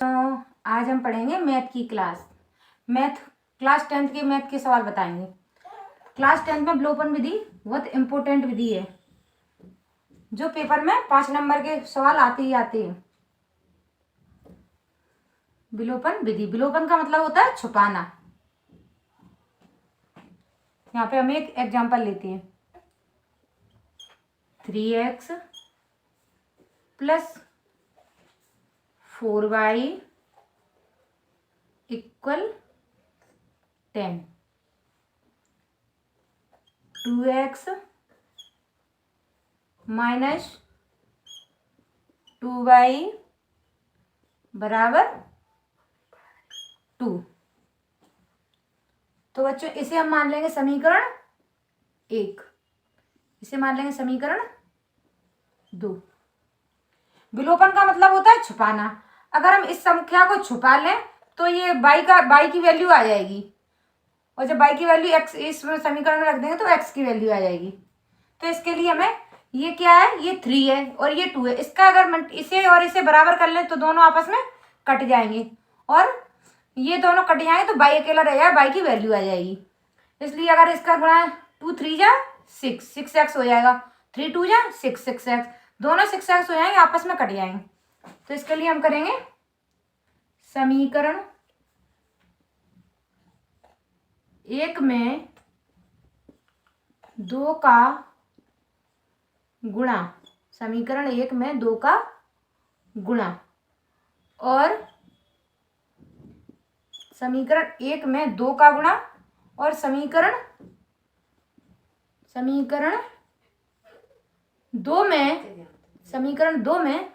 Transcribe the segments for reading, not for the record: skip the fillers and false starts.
बच्चों, आज हम पढ़ेंगे मैथ की क्लास। क्लास 10th के मैथ के सवाल बताएंगे। क्लास 10th में विलोपन विधि बहुत इम्पोर्टेंट विधि है, जो पेपर में 5 नंबर के सवाल आते ही आते हैं। विलोपन विधि, विलोपन का मतलब होता है छुपाना। यहाँ पे हम एक एग्जाम्पल लेते हैं। 3x plus 4y equal 10, 2x minus 2y बराबर 2। तो बच्चों इसे हम मान लेंगे समीकरण 1, इसे मान लेंगे समीकरण 2। विलोपन का मतलब होता है छुपाना। अगर हम इस संख्या को छुपा लें तो ये y की वैल्यू आ जाएगी, और जब y की वैल्यू x इस समीकरण में रख देंगे तो x की वैल्यू आ जाएगी। तो इसके लिए हमें ये क्या है, ये 3 है और ये 2 है। इसका अगर इसे और इसे बराबर कर लें तो दोनों आपस में कट जाएंगे, और ये दोनों कट जाएंगे तो y अकेला रह जाएगा, y की वैल्यू आ जाएगी। इसलिए अगर इसका गुणा 2 3 जा 6x हो जाएगा, 3 2 जा 6x, दोनों 6x हो जाएंगे, आपस में कट जाएंगे। तो इसके लिए हम करेंगे समीकरण 1 में 2 का गुणा, समीकरण 1 में 2 का गुणा, और समीकरण 1 में 2 का गुणा, और समीकरण 2 में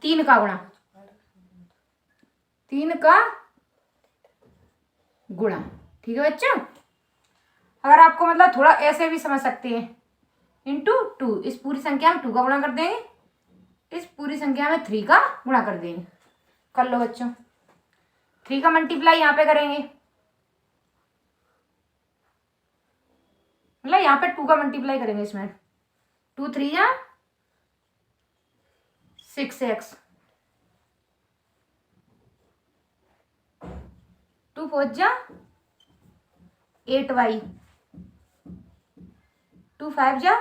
3 का गुणा, 3 का गुणा। ठीक है बच्चों, अगर आपको मतलब थोड़ा ऐसे भी समझ सकते हैं, इंटू 2, इस पूरी संख्या में 2 का गुणा कर देंगे, इस पूरी संख्या में 3 का गुणा कर देंगे। कर लो बच्चों, 3 का मल्टीप्लाई यहाँ पे करेंगे, मतलब यहाँ पे 2 का मल्टीप्लाई करेंगे इसमें। 2 3 या 6x, 2 4 जा 8y, 2 5 जा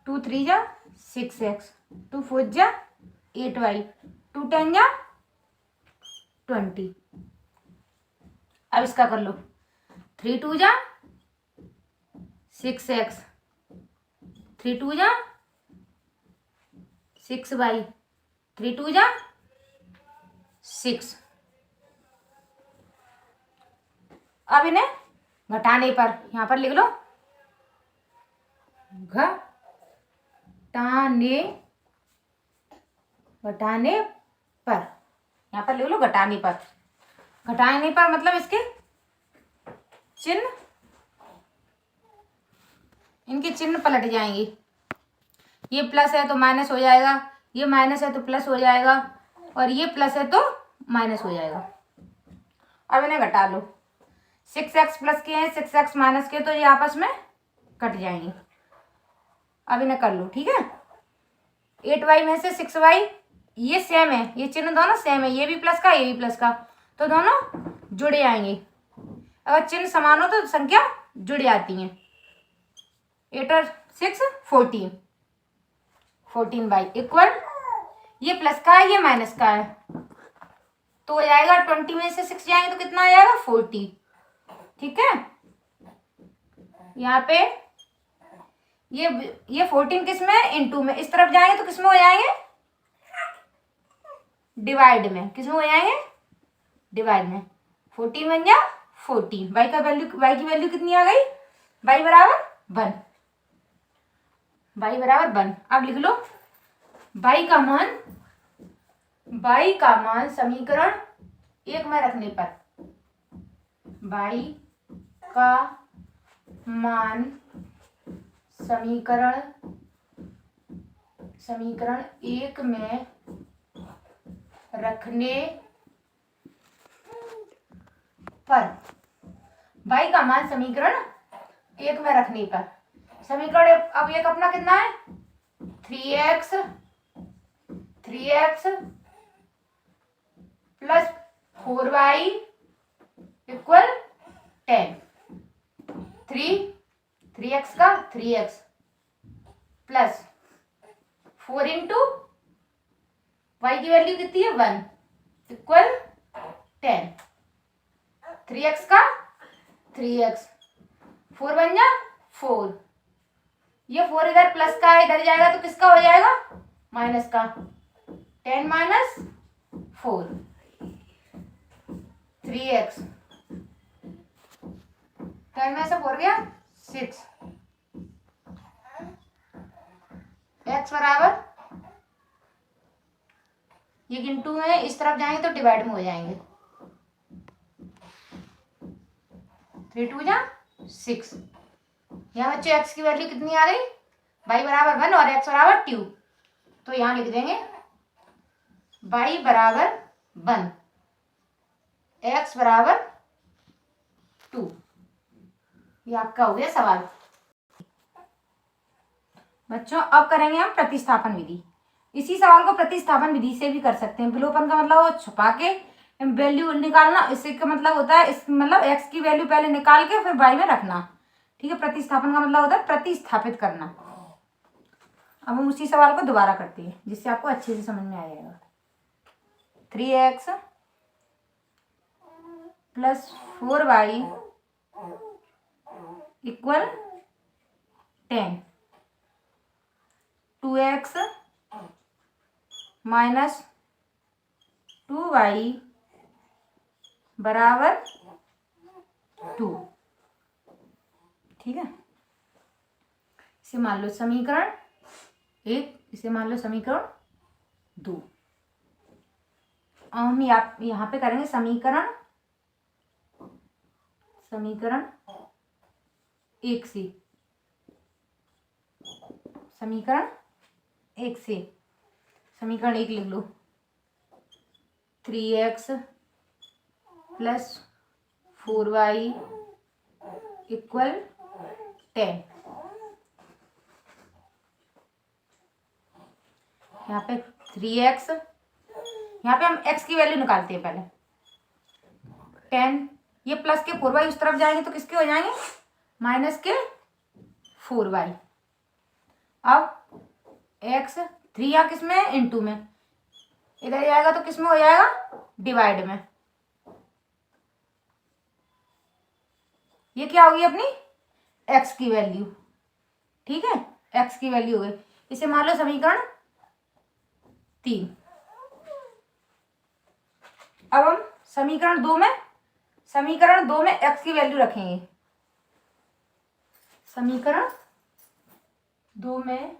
2 3 जा 6x, 2 4 जा 8y, 2 10 जा 20। अब इसका कर लो, 3 2 जा 6x, 3 2 जा 6y, 3 2 जा 6। अब इन्हें घटाने पर यहाँ पर लिख लो, घटाने पर, यहाँ पर लिख लो घटाने पर। घटाने पर मतलब इसके चिन्ह, इनके चिन्ह पलट जाएंगे। ये प्लस है तो माइनस हो जाएगा, ये माइनस है तो प्लस हो जाएगा, और ये प्लस है तो माइनस हो जाएगा। अब इन्हें घटा लो, 6x प्लस के हैं 6x माइनस के, तो ये आपस में कट जाएंगे। अब इन्हें कर लो, ठीक है। 8y में से 6y ये सेम है, ये चिन्ह दोनों सेम है, ये भी प्लस का ये भी प्लस का, तो दोनों जुड़ जाएंगे। अगर चिन्ह समान हो तो संख्या जुड़ जाती है। 8 और 6 14, 14y इक्वल, ये प्लस का है ये माइनस का है, तो हो जाएगा 20 में से 6 जाएंगे तो कितना आ जाएगा 40। ठीक है, यहाँ पे ये 14 किस में, इनटू में, इस तरफ जाएंगे तो किस में हो जाएंगे, डिवाइड में। किस में हो जाएंगे, डिवाइड में। 14 बन जा 14, y की वैल्यू कितनी आ गई, y बराबर 1। अब लिख लो y का मान समीकरण 1 में रखने पर, y का मान समीकरण 1 में रखने पर, y का मान समीकरण 1 में रखने पर, समीकरण अब एक अपना कितना है 3x plus 4y equal 10, 3x का 3x प्लस 4 इंटू y की वैल्यू कितनी है 1 इक्वल 10, 3x का 3x, 4 बन जा 4, ये 4 इधर प्लस का है, इधर जाएगा तो किसका हो जाएगा माइनस का, 10 माइनस 4, 3x, 10 में से 4 गया 6, x बराबर, ये इंटू में इस तरफ जाएंगे तो डिवाइड में हो जाएंगे, 3 2 जा 6, यहाँ बच्चे x की वैल्यू कितनी आ गई, y बराबर 1 और x बराबर 2, तो यहाँ लिख देंगे y बराबर 1, x बराबर 2। ये आपका हो गया सवाल। बच्चों अब करेंगे हम प्रतिस्थापन विधि। इसी सवाल को प्रतिस्थापन विधि से भी कर सकते हैं। विलोपन का मतलब वो छुपा के वैल्यू निकालना, इससे का मतलब होता है इस मतलब x की वैल्यू पहले निकाल के फिर y में रखना, ठीक है। प्रतिस्थापन का मतलब होता है प्रतिस्थापित करना। अब हम उसी सवाल को दोबारा करते हैं जिससे आपको अच्छे से समझ में आ जाएगा। 3x plus 4y equal 10, 2x minus 2y बराबर 2, ठीक है। इसे मान लो समीकरण 1, इसे मान लो समीकरण 2। हम यहाँ पे करेंगे समीकरण 1 से, समीकरण 1 लिख लो, 3x प्लस 4y इक्वल 10, यहाँ पे 3x, यहाँ पे हम x की वैल्यू निकालते हैं पहले, 10, ये प्लस के 4y उस तरफ जाएंगे तो किसके हो जाएंगे माइनस के 4y। अब x 3 यहाँ किस में इंटू में, इधर जाएगा तो किस में हो जाएगा डिवाइड में। ये क्या होगी अपनी x की वैल्यू, ठीक है, x की वैल्यू हो गई। इसे मान लो समीकरण 3। अब हम समीकरण 2 में x की वैल्यू रखेंगे। समीकरण 2 में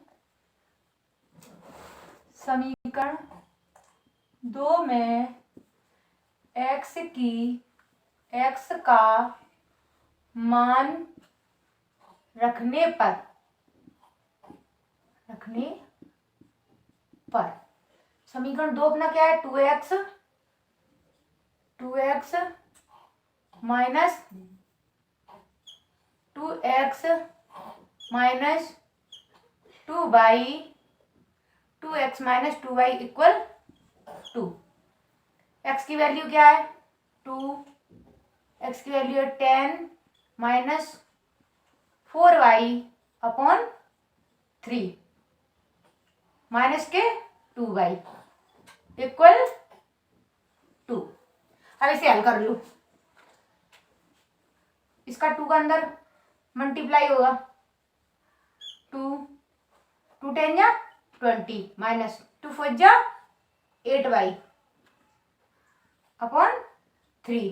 x का मान रखने पर समीकरण 2 अपना क्या है 2x minus 2x minus 2y, 2x minus 2y equal 2। x की वैल्यू क्या है 2, x की वैल्यू है 10 माइनस 4y अपॉन 3 माइनस के 2y इक्वल 2। अब इसे हल कर लो, इसका 2 का अंदर मल्टीप्लाई होगा, 2 10 जा 20 माइनस 2 4 जा 8y अपॉन 3,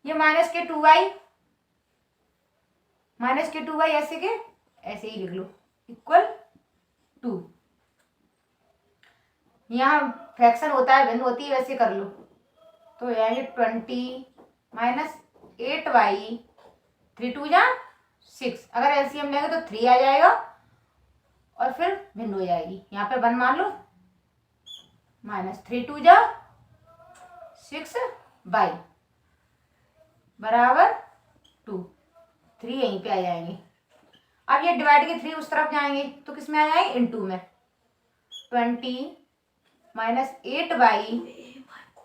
ये माइनस के 2y ऐसे ही लिख लो इक्वल 2। यहाँ फ्रैक्शन होता है भिन्न होती है, वैसे कर लो तो यानी 20 माइनस 8y, 3 2 जा 6, अगर एलसीएम लेंगे तो 3 आ जाएगा और फिर भिन्न हो जाएगी, यहाँ पे 1 मान लो, माइनस 3 2 जा 6y बराबर 2, 3 यहीं पे आ जाएंगे। अब ये डिवाइड के 3 उस तरफ जाएंगे तो किस में आ जाएंगे इनटू में, 20 माइनस 8y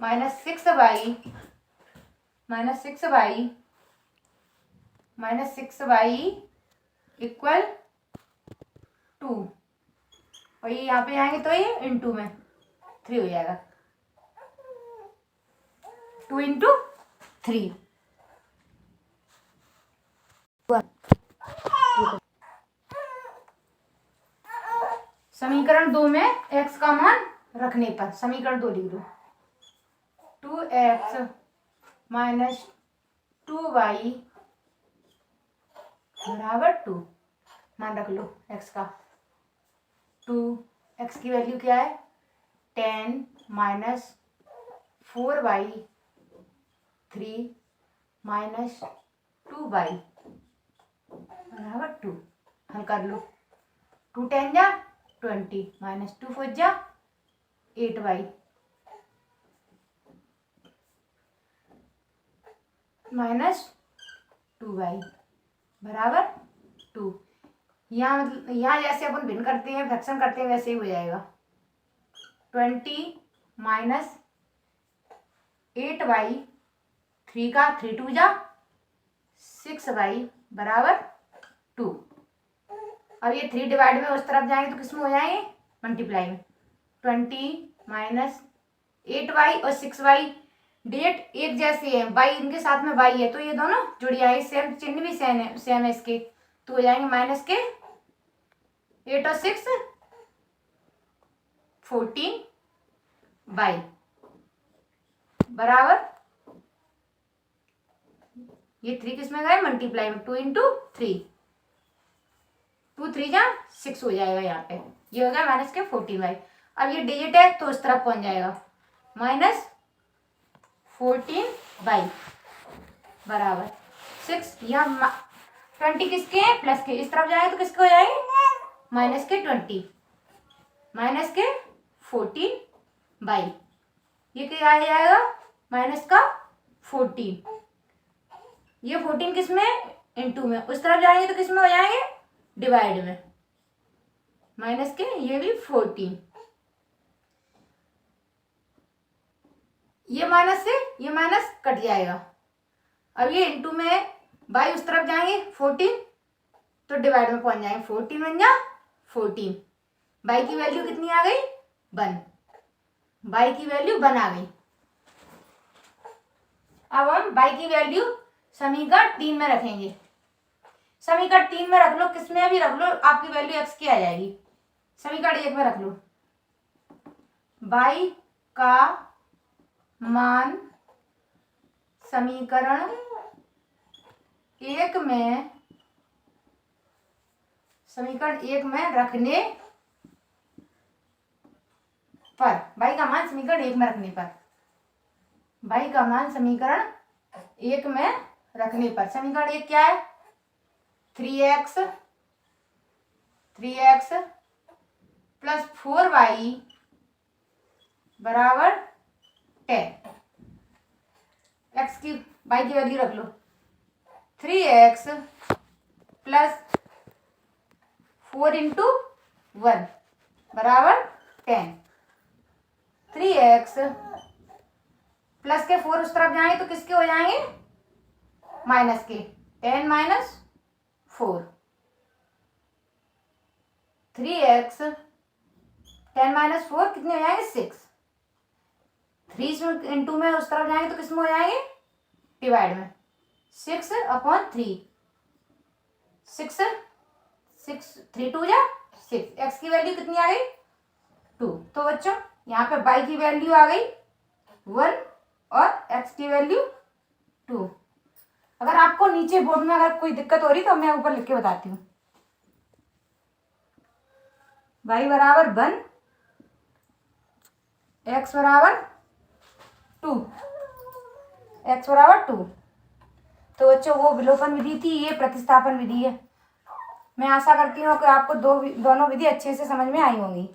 -6y इक्वल 2, और ये यहाँ पे आएंगे तो ये इंटू में 3 हो जाएगा, 2 इंटू 3। समीकरण 2 में x का मान रखने पर समीकरण 2 लिख दो, 2x माइनस 2y बराबर 2। मान रख लो x का, 2, x की वैल्यू क्या है 10 माइनस 4y 3 माइनस 2y बराबर 2। हल कर लो, 2 10 जा 20 माइनस 2 4 जा 8y माइनस 2y बराबर 2। यहाँ जैसे अपन भिन्न करते हैं, फ्रैक्शन करते हैं, वैसे ही हो जाएगा। 20 माइनस 8y 3 का 3 2 जा 6y बराबर 2। अब ये 3 डिवाइड में उस तरफ जाएंगे तो किसमें हो जाएंगे मल्टीप्लाई में। 20 माइनस 8y और 6y डेट एक जैसी है, y इनके साथ में y है तो ये दोनों जुड़ जाएंगे, सेम चिन्ह भी सेम है इसके, तो हो जाएंगे माइनस के 8 और 6 14y बराबर, ये 3 किसमें गए मल्टीप्लाई में, 2 इंटू 3, 2 3 जा 6 हो जाएगा यहाँ पे, ये हो गया माइनस के 14y। अब ये डिजिट है तो उस तरफ पहुंच जाएगा, माइनस 14y बराबर 6। यहाँ 20 किसके हैं प्लस के, इस तरफ जाएंगे तो किसके हो जाएंगे माइनस के 20 माइनस के 14y, ये क्या आ जाएगा माइनस का 14, ये 14 किसमें इंटू में, उस तरफ जाएंगे तो किसमें हो जाएंगे डिवाइड में, माइनस के ये भी 14, ये माइनस से ये माइनस कट जाएगा। अब ये इंटू में बाई उस तरफ जाएंगे 14 तो डिवाइड में पहुंच जाएंगे, 14 बन जा 14, बाई की वैल्यू कितनी आ गई 1, बाई की वैल्यू 1 आ गई। अब हम बाई की वैल्यू समीकरण 3 में रखेंगे, समीकरण 3 में रख लो, किसमें भी रख लो आपकी वैल्यू x की आ जाएगी। समीकरण 1 में रख लो, बाई का मान समीकरण 1 में रखने पर, बाई का मान समीकरण 1 में रखने पर, बाई का मान समीकरण 1 में रखने पर, समीकरण 1 क्या है 3x प्लस 4y बराबर 10, x की y की वैल्यू रख लो, 3x प्लस 4 इंटू 1 बराबर 10, 3x प्लस के 4 उस तरफ जाएंगे तो किसके हो जाएंगे माइनस के, 10 माइनस 4, 3x 10 माइनस 4 कितने हो जाएंगे 6, 3 इंटू में उस तरफ जाएंगे तो किसमें हो जाएंगे डिवाइड में, 6 अपॉन 3, 6 3 2 जा 6, x की वैल्यू कितनी आ गई 2। तो बच्चों यहाँ पे y की वैल्यू आ गई 1 और x की वैल्यू 2। अगर आपको नीचे बोर्ड में अगर कोई दिक्कत हो रही तो मैं ऊपर लिख के बताती हूँ। y बराबर 1, x बराबर 2, x बराबर 2। तो बच्चों वो विलोपन विधि थी, ये प्रतिस्थापन विधि है। मैं आशा करती हूँ कि आपको दोनों विधि अच्छे से समझ में आई होंगी।